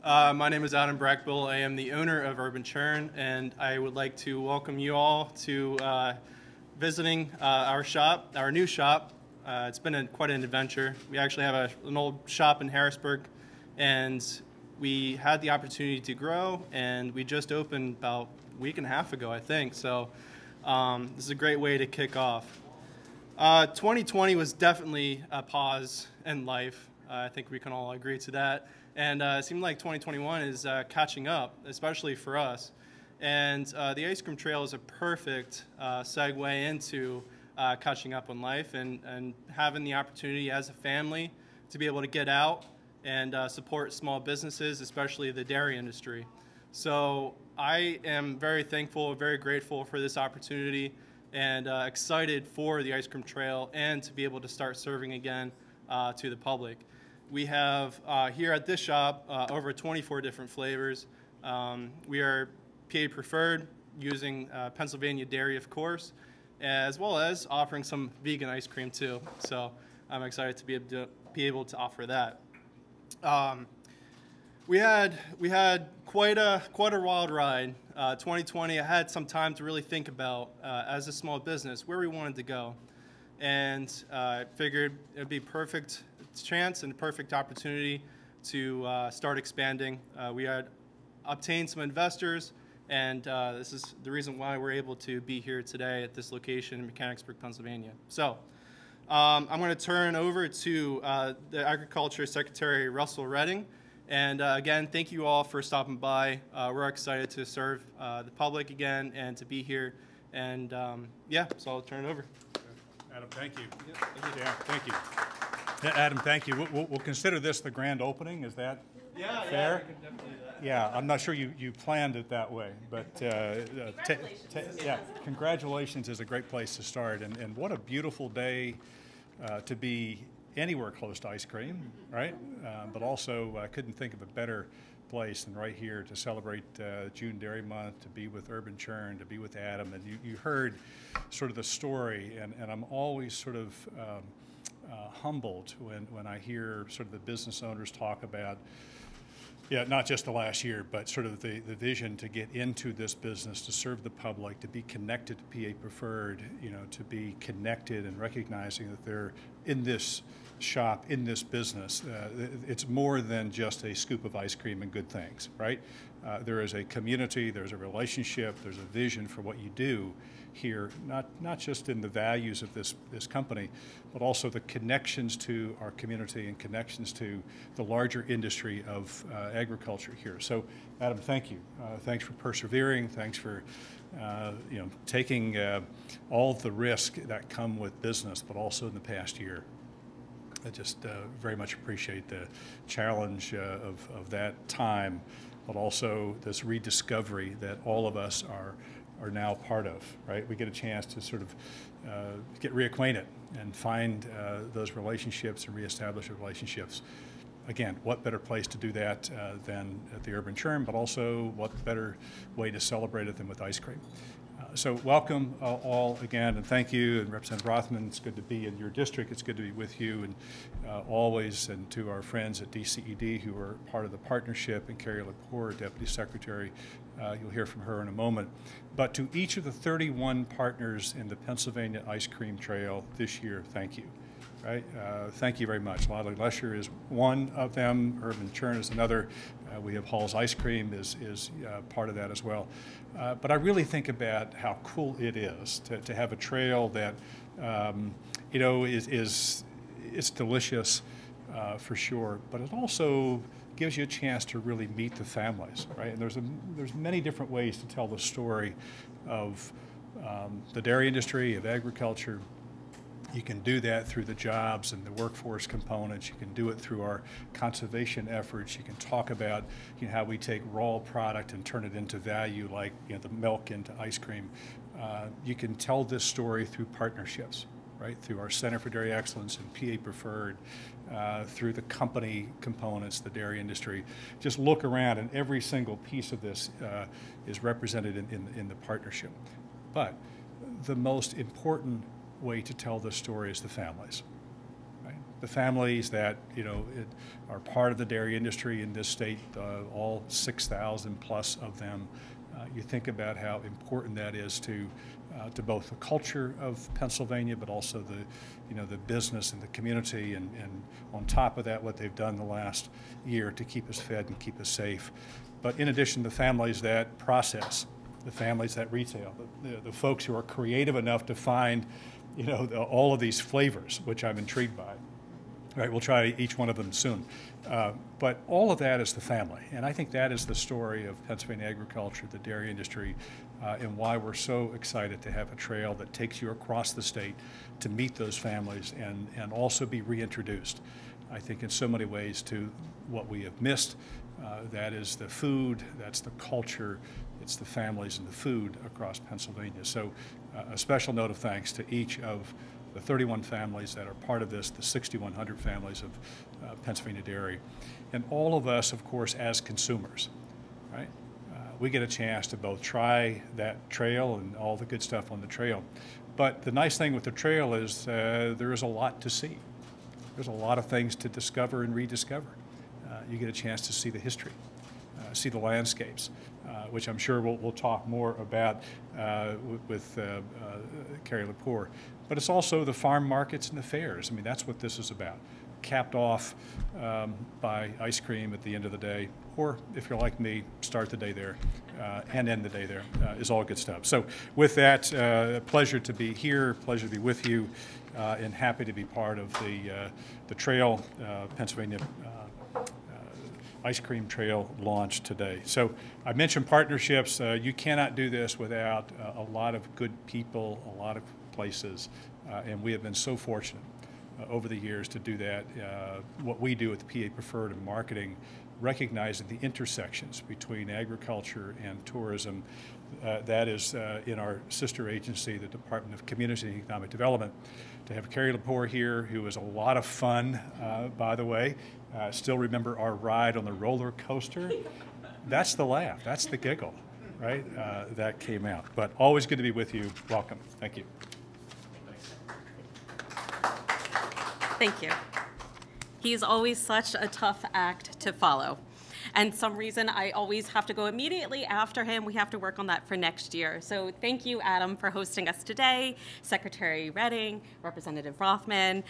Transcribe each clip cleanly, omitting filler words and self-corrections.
My name is Adam Brackbill. I am the owner of Urban Churn, and I would like to welcome you all to visiting our shop, our new shop. It's been quite an adventure. We actually have an old shop in Harrisburg, and we had the opportunity to grow, and we just opened about a week and a half ago, I think. So this is a great way to kick off. 2020 was definitely a pause in life. I think we can all agree to that. And it seemed like 2021 is catching up, especially for us. And the ice cream trail is a perfect segue into catching up on life and having the opportunity as a family to be able to get out and support small businesses, especially the dairy industry. So I am very thankful, very grateful for this opportunity, and excited for the ice cream trail and to be able to start serving again to the public. We have here at this shop over 24 different flavors. We are PA preferred, using Pennsylvania dairy, of course, as well as offering some vegan ice cream too. So I'm excited to be able to offer that. We had quite a wild ride. 2020, I had some time to really think about, as a small business, where we wanted to go. And I figured it would be perfect chance and perfect opportunity to start expanding. We had obtained some investors, and this is the reason why we're able to be here today at this location in Mechanicsburg, Pennsylvania. So I'm going to turn over to the Agriculture Secretary, Russell Redding. And again, thank you all for stopping by. We're excited to serve the public again and to be here. And yeah, so I'll turn it over. Adam, thank you. Yep, thank you. Yeah, thank you. Adam, thank you. We'll consider this the grand opening. Is that fair? Yeah, we can definitely do that. Yeah, I'm not sure you planned it that way, but yeah, congratulations is a great place to start. And what a beautiful day to be anywhere close to ice cream, right? But also, I couldn't think of a better place than right here to celebrate June Dairy Month, to be with Urban Churn, to be with Adam. And you heard sort of the story, and I'm always sort of humbled when I hear sort of the business owners talk about, yeah, not just the last year, but sort of the vision to get into this business, to serve the public, to be connected to PA Preferred, you know, to be connected and recognizing that they're in this shop, in this business. It's more than just a scoop of ice cream and good things, right? There is a community, there's a relationship, there's a vision for what you do here, not just in the values of this company, but also the connections to our community and connections to the larger industry of agriculture here. So, Adam, thank you. Thanks for persevering. Thanks for taking all the risk that come with business, but also in the past year. I just very much appreciate the challenge of that time, but also this rediscovery that all of us are now part of, right? We get a chance to sort of get reacquainted and find those relationships and reestablish relationships. Again, what better place to do that than at the Urban Churn, but also what better way to celebrate it than with ice cream. So welcome all again, and thank you, and Representative Rothman, it's good to be in your district, it's good to be with you, and always, and to our friends at DCED who are part of the partnership, and Carrie Lepore, Deputy Secretary, you'll hear from her in a moment. But to each of the 31 partners in the Pennsylvania Ice Cream Trail this year, thank you. Right? Thank you very much. Lescher is one of them. Urban Churn is another. We have Hall's Ice Cream is part of that as well. But I really think about how cool it is to have a trail that it's delicious for sure, but it also gives you a chance to really meet the families, right? And there's many different ways to tell the story of the dairy industry, of agriculture. You can do that through the jobs and the workforce components. You can do it through our conservation efforts. You can talk about how we take raw product and turn it into value, like the milk into ice cream. You can tell this story through partnerships, right? Through our Center for Dairy Excellence and PA Preferred, through the company components, the dairy industry. Just look around, and every single piece of this is represented in the partnership. But the most important way to tell this story is the families, right? the families that, are part of the dairy industry in this state, all 6,000 plus of them. You think about how important that is to both the culture of Pennsylvania, but also the business and the community, and on top of that, what they've done the last year to keep us fed and keep us safe. But in addition, the families that process, the families that retail, the folks who are creative enough to find, all of these flavors, which I'm intrigued by. Right, we'll try each one of them soon. But all of that is the family, and I think that is the story of Pennsylvania agriculture, the dairy industry, and why we're so excited to have a trail that takes you across the state to meet those families and also be reintroduced, I think, in so many ways to what we have missed. That is the food, that's the culture, it's the families and the food across Pennsylvania. So a special note of thanks to each of the 31 families that are part of this, the 6,100 families of Pennsylvania Dairy, and all of us, of course, as consumers, right? We get a chance to both try that trail and all the good stuff on the trail. But the nice thing with the trail is there is a lot to see. There's a lot of things to discover and rediscover. You get a chance to see the history, see the landscapes, which I'm sure we'll talk more about with Carrie Lepore. But it's also the farm markets and the fairs. I mean, that's what this is about. Capped off by ice cream at the end of the day, or if you're like me, start the day there and end the day there is all good stuff. So with that, pleasure to be here, pleasure to be with you, and happy to be part of the trail, Pennsylvania Ice Cream Trail launch today. So I mentioned partnerships. You cannot do this without a lot of good people, a lot of places, and we have been so fortunate over the years to do that. What we do at the PA Preferred in marketing, recognizing the intersections between agriculture and tourism, that is in our sister agency, the Department of Community and Economic Development. To have Carrie Lepore here, who was a lot of fun, by the way. Still remember our ride on the roller coaster? That's the laugh, that's the giggle, right? That came out. But always good to be with you. Welcome. Thank you. Thank you. He's always such a tough act to follow. And some reason I always have to go immediately after him. We have to work on that for next year. So thank you, Adam, for hosting us today. Secretary Redding, Representative Rothman.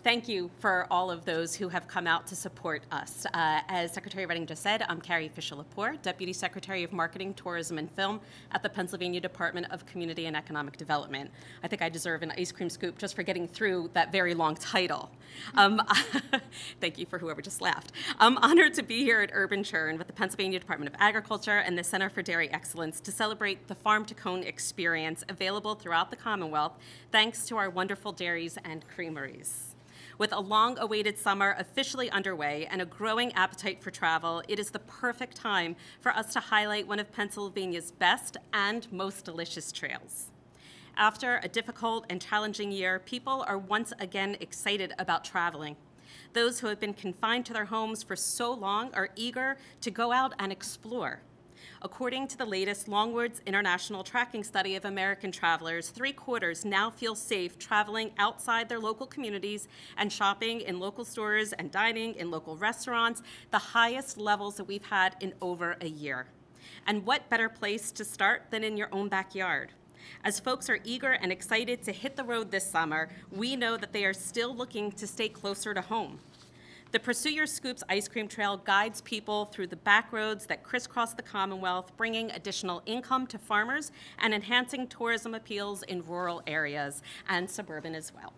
Thank you for all of those who have come out to support us. As Secretary Redding just said, I'm Carrie Fisher-Lepore, Deputy Secretary of Marketing, Tourism, and Film at the Pennsylvania Department of Community and Economic Development. I think I deserve an ice cream scoop just for getting through that very long title. Thank you for whoever just laughed. I'm honored to be here at Churn with the Pennsylvania Department of Agriculture and the Center for Dairy Excellence to celebrate the Farm to Cone experience available throughout the Commonwealth, thanks to our wonderful dairies and creameries. With a long-awaited summer officially underway and a growing appetite for travel, it is the perfect time for us to highlight one of Pennsylvania's best and most delicious trails. After a difficult and challenging year, people are once again excited about traveling. Those who have been confined to their homes for so long are eager to go out and explore. According to the latest Longwoods International Tracking Study of American travelers, 3/4 now feel safe traveling outside their local communities and shopping in local stores and dining in local restaurants, the highest levels that we've had in over a year. And what better place to start than in your own backyard? As folks are eager and excited to hit the road this summer, we know that they are still looking to stay closer to home. The Pursue Your Scoops Ice Cream Trail guides people through the back roads that crisscross the Commonwealth, bringing additional income to farmers and enhancing tourism appeals in rural areas and suburban as well.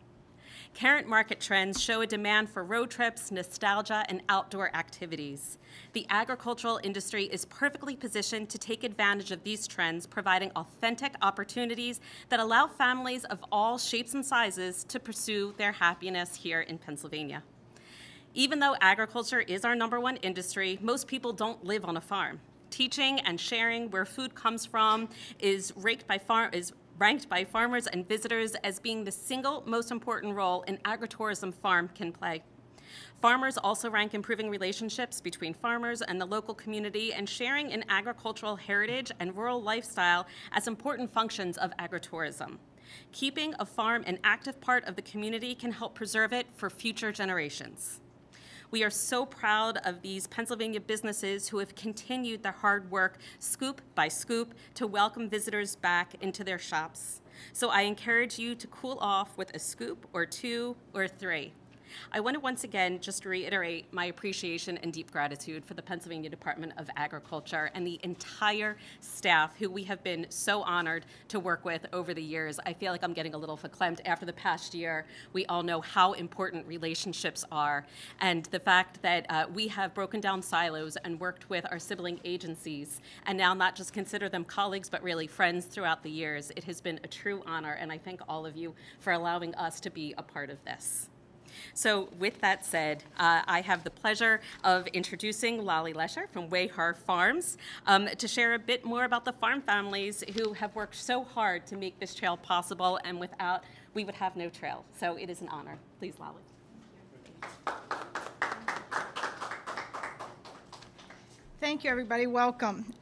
Current market trends show a demand for road trips, nostalgia, and outdoor activities. The agricultural industry is perfectly positioned to take advantage of these trends, providing authentic opportunities that allow families of all shapes and sizes to pursue their happiness here in Pennsylvania. Even though agriculture is our #1 industry, most people don't live on a farm. Teaching and sharing where food comes from is ranked by farmers and visitors as being the single most important role an agritourism farm can play. Farmers also rank improving relationships between farmers and the local community and sharing in agricultural heritage and rural lifestyle as important functions of agritourism. Keeping a farm an active part of the community can help preserve it for future generations. We are so proud of these Pennsylvania businesses who have continued their hard work, scoop by scoop, to welcome visitors back into their shops. So I encourage you to cool off with a scoop or two or three. I want to once again just reiterate my appreciation and deep gratitude for the Pennsylvania Department of Agriculture and the entire staff who we have been so honored to work with over the years. I feel like I'm getting a little verklempt after the past year. We all know how important relationships are, and the fact that we have broken down silos and worked with our sibling agencies and now not just consider them colleagues but really friends throughout the years. It has been a true honor, and I thank all of you for allowing us to be a part of this. So with that said, I have the pleasure of introducing Lolly Lescher from Wayhar Farms to share a bit more about the farm families who have worked so hard to make this trail possible, and without, we would have no trail. So it is an honor. Please, Lolly. Thank you, everybody. Welcome.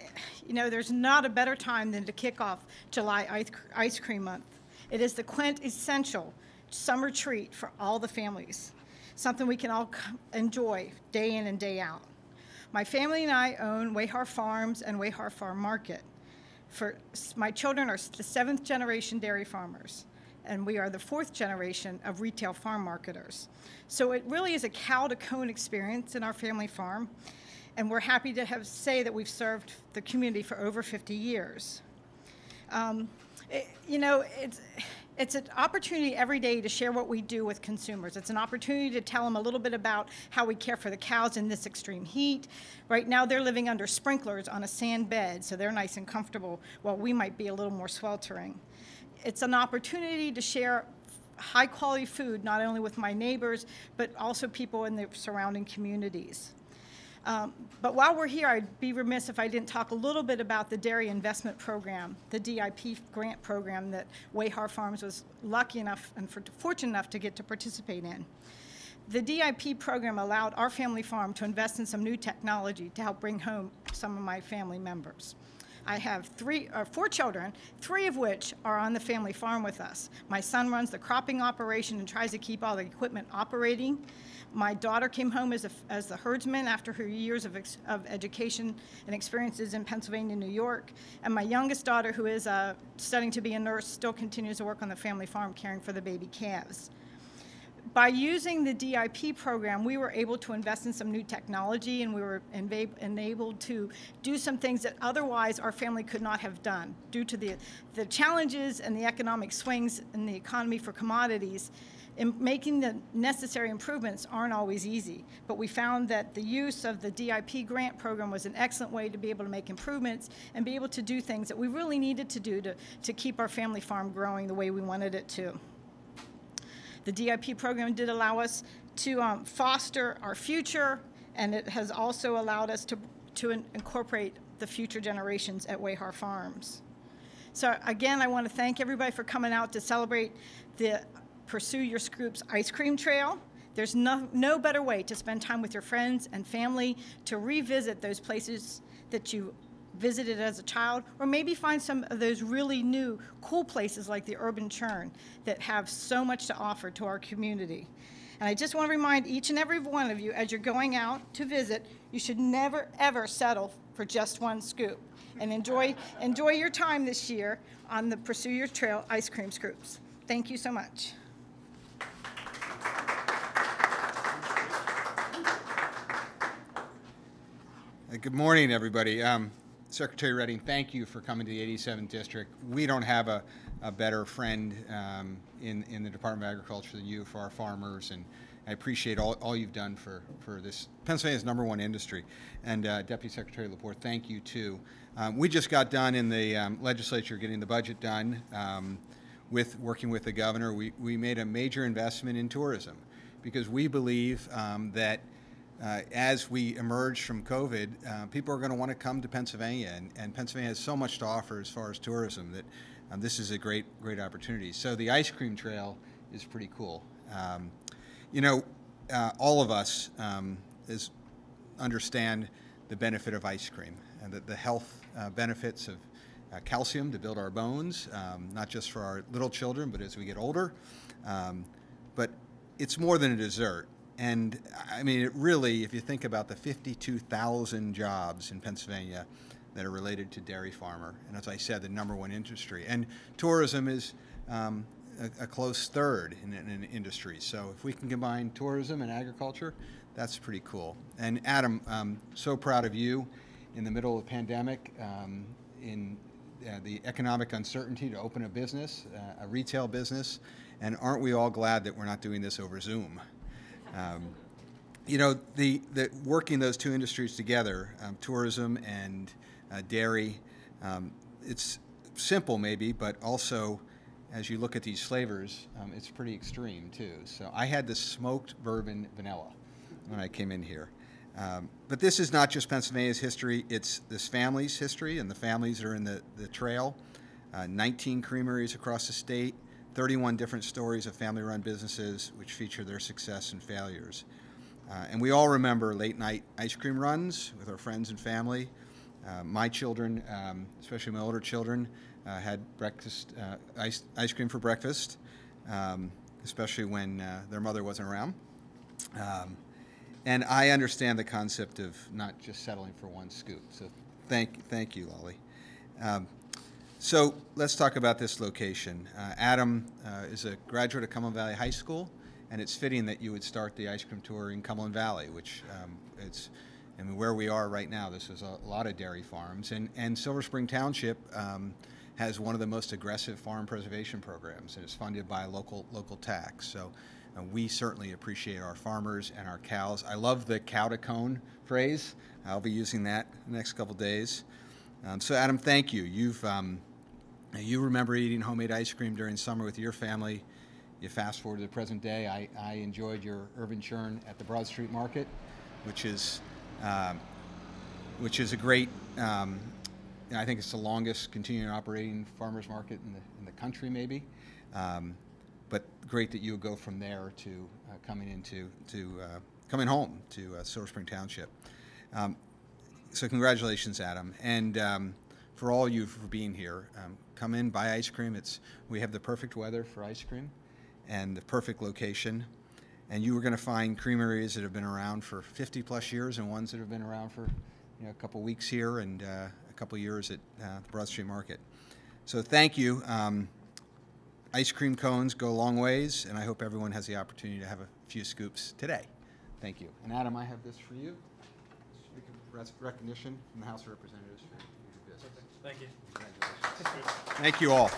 You know, there's not a better time than to kick off July Ice Cream Month. It is the quintessential summer treat for all the families, something we can all enjoy day in and day out. My family and I own Wayhar Farms and Wayhar Farm Market. My children are the 7th generation dairy farmers, and we are the 4th generation of retail farm marketers. So it really is a cow-to-cone experience in our family farm, and we're happy to say that we've served the community for over 50 years. It's an opportunity every day to share what we do with consumers. It's an opportunity to tell them a little bit about how we care for the cows in this extreme heat. Right now they're living under sprinklers on a sand bed, so they're nice and comfortable, while we might be a little more sweltering. It's an opportunity to share high quality food, not only with my neighbors, but also people in the surrounding communities. But while we're here, I'd be remiss if I didn't talk a little bit about the Dairy Investment Program, the DIP grant program that Wayhar Farms was lucky enough and fortunate enough to get to participate in. The DIP program allowed our family farm to invest in some new technology to help bring home some of my family members. I have 4 children, 3 of which are on the family farm with us. My son runs the cropping operation and tries to keep all the equipment operating. My daughter came home as the herdsman after her years of education and experiences in Pennsylvania and New York. And my youngest daughter, who is studying to be a nurse, still continues to work on the family farm caring for the baby calves. By using the DIP program, we were able to invest in some new technology, and we were enabled to do some things that otherwise our family could not have done due to the challenges and the economic swings in the economy for commodities. Making the necessary improvements aren't always easy, but we found that the use of the DIP grant program was an excellent way to be able to make improvements and be able to do things that we really needed to do to keep our family farm growing the way we wanted it to. The DIP program did allow us to foster our future, and it has also allowed us to incorporate the future generations at Wayhar Farms. So again, I want to thank everybody for coming out to celebrate the Pursue Your Scoops Ice Cream Trail. There's no better way to spend time with your friends and family, to revisit those places that you visited as a child, or maybe find some of those really new, cool places like the urban Churn that have so much to offer to our community. And I just want to remind each and every one of you, as you're going out to visit, you should never, ever settle for just one scoop. And enjoy your time this year on the Pursue Your Trail Ice Cream Scoops. Thank you so much. Good morning, everybody. Secretary Redding, thank you for coming to the 87th District. We don't have a better friend in the Department of Agriculture than you for our farmers, and I appreciate all you've done for this Pennsylvania's #1 industry. And Deputy Secretary Laporte, thank you too. We just got done in the legislature getting the budget done working with the governor. We made a major investment in tourism because we believe that as we emerge from COVID, people are going to want to come to Pennsylvania, and Pennsylvania has so much to offer as far as tourism that this is a great opportunity. So the ice cream trail is pretty cool. All of us understand the benefit of ice cream and the health benefits of calcium to build our bones, not just for our little children, but as we get older. But it's more than a dessert. And I mean, it really, if you think about the 52,000 jobs in Pennsylvania that are related to dairy farmer, and as I said, the #1 industry. And tourism is a close third in an industry. So if we can combine tourism and agriculture, that's pretty cool. And Adam, so proud of you in the middle of the pandemic, in the economic uncertainty to open a business, a retail business. And aren't we all glad that we're not doing this over Zoom? You know, the working those two industries together, tourism and dairy, it's simple maybe, but also as you look at these flavors, it's pretty extreme too. So I had the smoked bourbon vanilla when I came in here. But this is not just Pennsylvania's history, it's this family's history, and the families are in the trail. 19 creameries across the state, 31 different stories of family-run businesses which feature their success and failures. And we all remember late-night ice cream runs with our friends and family. My children, especially my older children, had breakfast ice cream for breakfast, especially when their mother wasn't around. And I understand the concept of not just settling for one scoop. So thank you, Lolly. So let's talk about this location. Adam is a graduate of Cumberland Valley High School, and it's fitting that you would start the ice cream tour in Cumberland Valley, which I mean, where we are right now, this is a lot of dairy farms. And Silver Spring Township has one of the most aggressive farm preservation programs, and it's funded by local tax. So we certainly appreciate our farmers and our cows. I love the cow to cone phrase. I'll be using that the next couple days. So Adam, thank you. You remember eating homemade ice cream during summer with your family. You fast forward to the present day. I enjoyed your urban churn at the Broad Street Market, which is a great, I think it's the longest continuing operating farmers market in the country, maybe. But great that you would go from there to coming home to Silver Spring Township. So congratulations, Adam, and for all of you for being here. Come in, buy ice cream. We have the perfect weather for ice cream, and the perfect location. And you are going to find creameries that have been around for 50+ years, and ones that have been around for a couple weeks here and a couple years at the Broad Street Market. So thank you. Ice cream cones go a long ways, and I hope everyone has the opportunity to have a few scoops today. Thank you. And Adam, I have this for you. Recognition from the House of Representatives for your business. Thank you. Congratulations. Thank you all.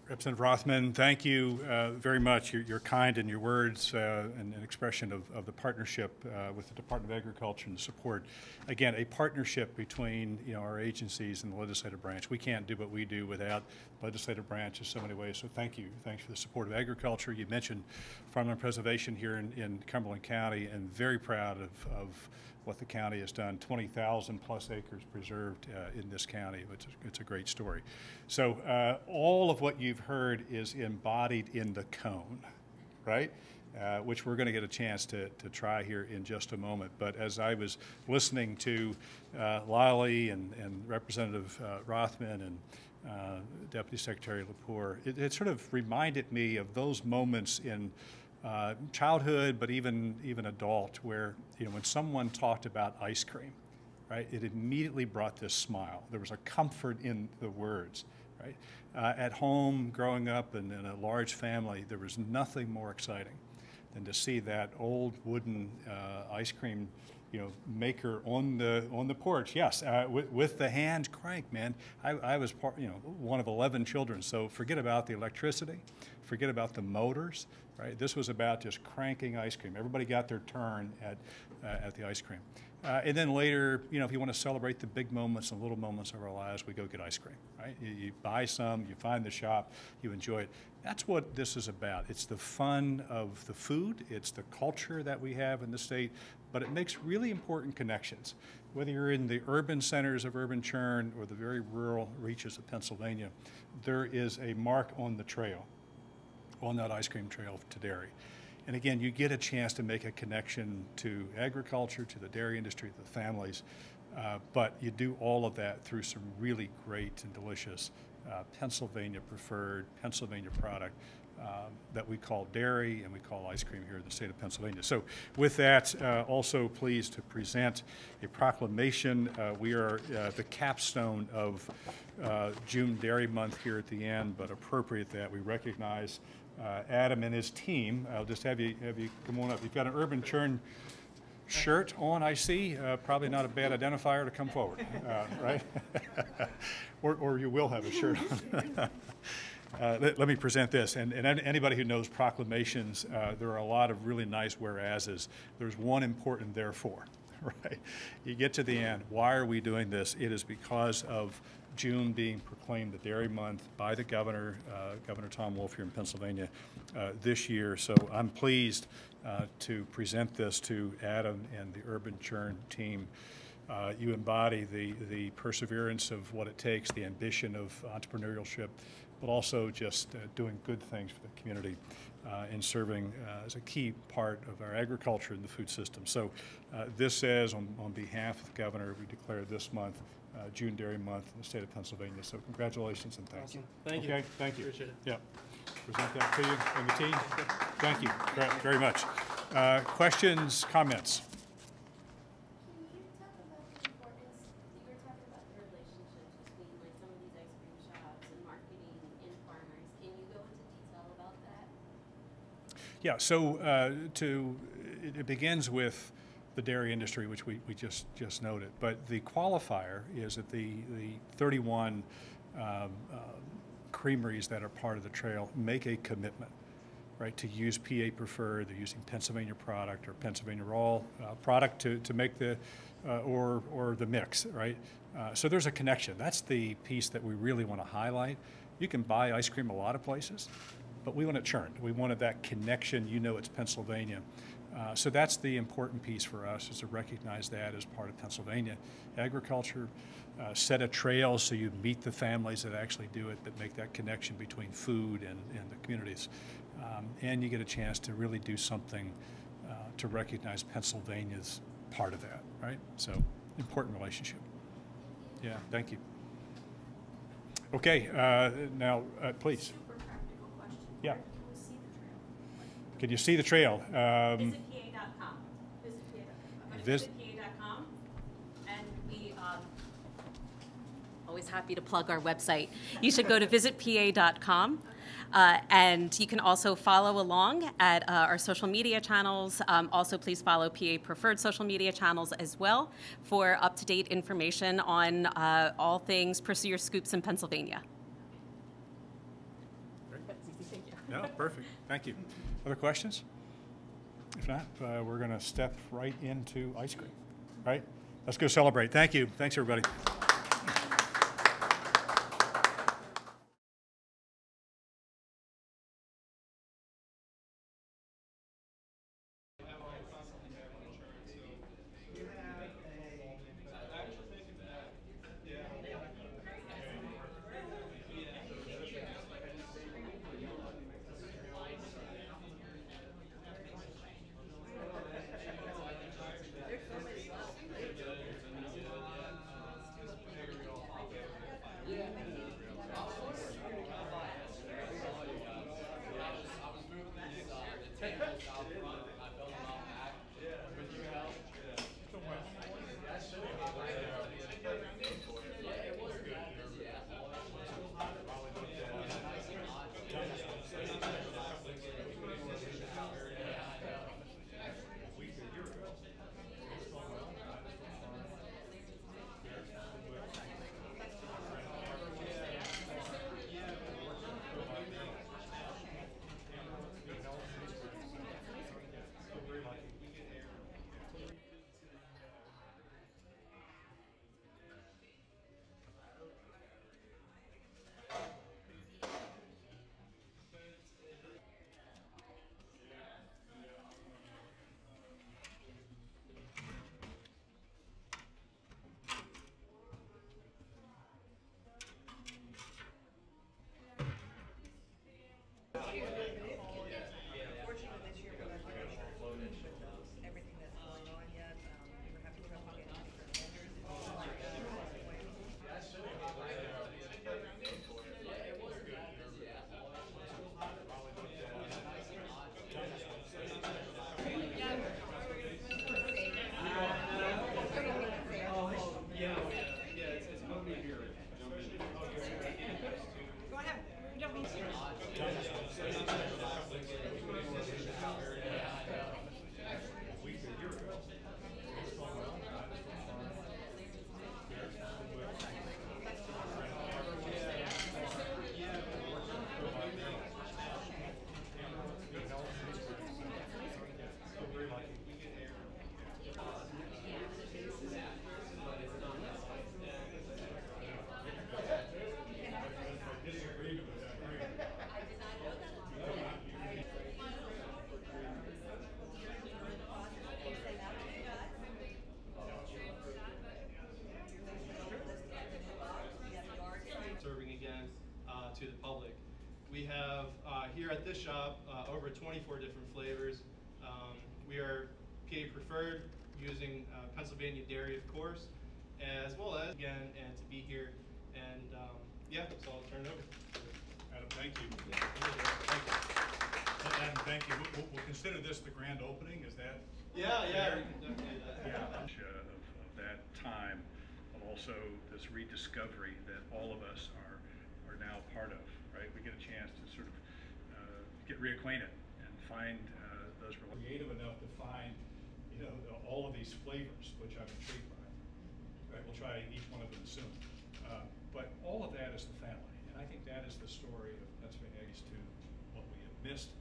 Representative Rothman, thank you very much. You're kind in your words and an expression of the partnership with the Department of Agriculture and support. Again, a partnership between our agencies and the legislative branch. We can't do what we do without the legislative branch in so many ways. So thank you. Thanks for the support of agriculture. You mentioned farmland preservation here in Cumberland County, and very proud of what the county has done. 20,000+ acres preserved in this county. It's a great story. So all of what you've heard is embodied in the cone, right? Which we're going to get a chance to try here in just a moment. But as I was listening to Lolly and Representative Rothman and Deputy Secretary Lepore, it sort of reminded me of those moments in childhood, but even adult, where when someone talked about ice cream, right, it immediately brought this smile. There was a comfort in the words, right? At home, growing up in a large family, there was nothing more exciting than to see that old wooden ice cream, maker on the porch. Yes, with the hand crank, man. I was one of 11 children, so forget about the electricity, forget about the motors. Right? This was about just cranking ice cream. Everybody got their turn at the ice cream. And then later, if you want to celebrate the big moments and little moments of our lives, we go get ice cream. Right? You buy some, you find the shop, you enjoy it. That's what this is about. It's the fun of the food. It's the culture that we have in the state. But it makes really important connections. Whether you're in the urban centers of urban churn or the very rural reaches of Pennsylvania, there is a mark on the trail, on that ice cream trail to dairy. And again, you get a chance to make a connection to agriculture, to the dairy industry, to the families. But you do all of that through some really great and delicious Pennsylvania preferred, Pennsylvania product that we call dairy and we call ice cream here in the state of Pennsylvania. So with that, also pleased to present a proclamation. We are the capstone of June Dairy Month here at the end, but appropriate that we recognize Adam and his team. I'll just have you come on up. You've got an Urban Churn shirt on, I see. Probably not a bad identifier to come forward, right? or you will have a shirt on. Let me present this, and anybody who knows proclamations, there are a lot of really nice whereases. There's one important therefore, right? You get to the end, why are we doing this? It is because of June being proclaimed the Dairy Month by the governor, Governor Tom Wolf here in Pennsylvania this year. So I'm pleased to present this to Adam and the Urban Churn team. You embody the perseverance of what it takes, the ambition of entrepreneurship, but also just doing good things for the community and serving as a key part of our agriculture and the food system. So this says, on behalf of the governor, we declare this month June Dairy Month in the state of Pennsylvania. So congratulations and thank you. Thank you. Okay, thank you. Appreciate it. Yeah. Present that to you and the team. Thank you very much. Questions, comments? Can you talk about the importance, you were talking about the relationships between like some of these ice cream shops and marketing and farmers. Can you go into detail about that? Yeah, so it begins with the dairy industry, which we just noted. But the qualifier is that the 31 creameries that are part of the trail make a commitment, right, to use PA preferred. They're using Pennsylvania product or Pennsylvania raw product to make the or the mix, right? So there's a connection. That's the piece that we really want to highlight. You can buy ice cream a lot of places, but we want it churned. We wanted that connection. You know, it's Pennsylvania. So that's the important piece for us, is to recognize that as part of Pennsylvania agriculture, set a trail so you meet the families that actually do it, that make that connection between food and the communities. And you get a chance to really do something to recognize Pennsylvania's part of that, right? So important relationship. Yeah, thank you. Okay, now please. Super practical question. Yeah. Where can we see the trail? Can you see the trail? VisitPA.com. Vis- VisitPA.com. And we always happy to plug our website. You should go to visitpa.com. And you can also follow along at our social media channels. Also, please follow PA Preferred social media channels as well for up-to-date information on all things Pursue Your Scoops in Pennsylvania. No, perfect. Thank you. Other questions? If not, we're going to step right into ice cream, right? Let's go celebrate. Thank you. Thanks, everybody. to the public. We have here at this shop over 24 different flavors. We are PA preferred, using Pennsylvania dairy, of course, as well as again and to be here. And yeah, so I'll turn it over. Adam, thank you. Yeah, thank you. Adam, thank you. We'll consider this the grand opening. Is that? Yeah, yeah, we can definitely do that. Yeah. Of that time, but also this rediscovery that all of us are now part of. Right? We get a chance to sort of get reacquainted and find those creative enough to find, you know, all of these flavors, which I'm intrigued by. Right? We'll try each one of them soon. But all of that is the family, and I think that is the story of Pennsylvania Eggs to what we have missed.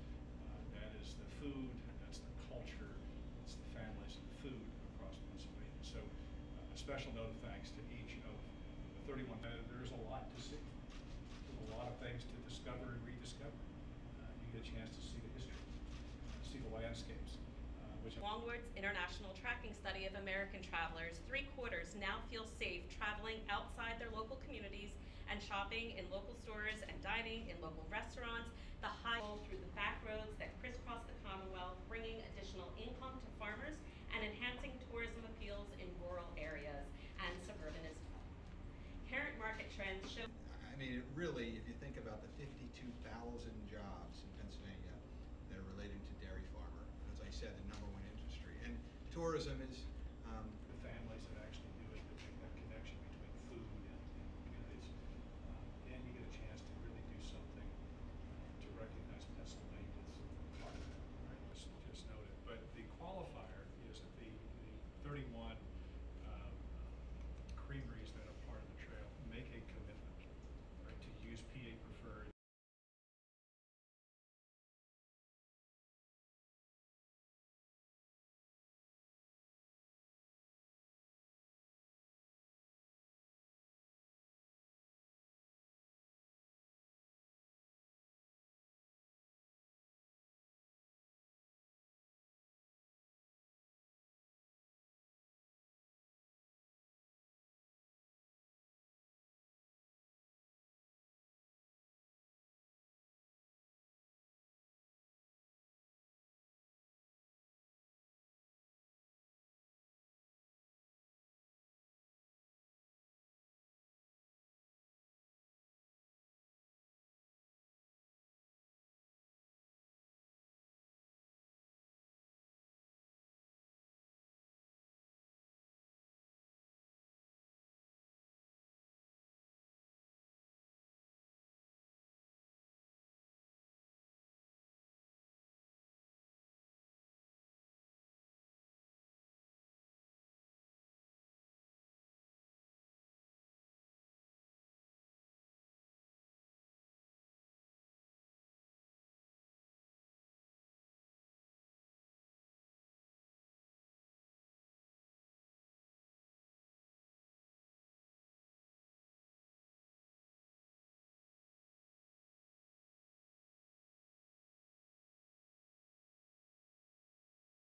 That is the food, that's the culture, it's the families and the food across Pennsylvania. So a special note of thanks to each of the 31. There's a lot to see. There's a lot of things to discover and rediscover. You get a chance to see the history, see the landscapes. Longwood's international tracking study of American travelers, 3/4 now feel safe traveling outside their local communities and shopping in local stores and dining in local restaurants. The high through the back roads that crisscross the Commonwealth, bringing additional income to farmers and enhancing tourism appeals in rural areas and suburban as well. Current market trends show. I mean, it really, if you think about the 52,000 jobs in Pennsylvania that are related to dairy farmer, as I said, the #1 industry. And tourism is